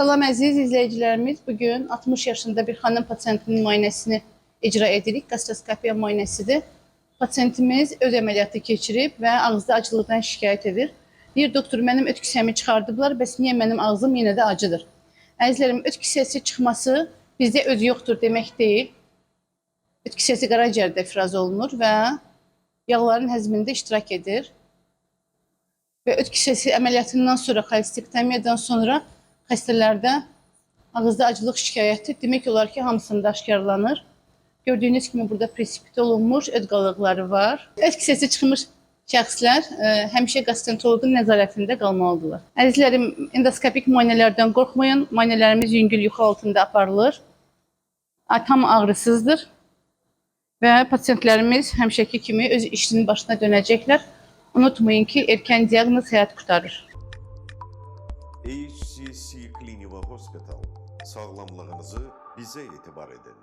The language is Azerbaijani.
Salam əziz izləyicilərimiz, bugün 60 yaşında bir xanım pasiyentinin müayinəsini icra edirik. Gastroskopiya müayinəsidir. Pasiyentimiz öz əməliyyatı keçirib və ağızda acılıqdan şikayət edir. Deyir, doktor, mənim öt kisəmi çıxardıblar, bəs niyə mənim ağzım yenə də acıdır? Əzizlərim, öt kisəsi çıxması bizdə öz yoxdur demək deyil. Öt kisəsi qaraciyərdə ifraz olunur və yağların həzmində iştirak edir. Və öt kisəsi əməliyyatından sonra, xolestektomiyadan sonra xəstələrdə ağızda acılıq şikayəti demək olar ki, hamısında aşkarlanır. Gördüyünüz kimi burada presipit olunmuş öd qalıqları var. Öt kisəsi çıxmış şəxslər həmişə gastroenteroloqun nəzarətində qalmalıdırlar. Əzizlərim, endoskopik müayinələrdən qorxmayın. Müayinələrimiz yüngül yuxu altında aparılır. Tam ağrısızdır və pasiyentlərimiz həmişəki kimi öz işinin başına dönəcəklər. Unutmayın ki, erkən diaqnoz həyat qurtarır. HCC Clinical Hospital, sağlamlığınızı bizə etibar edin.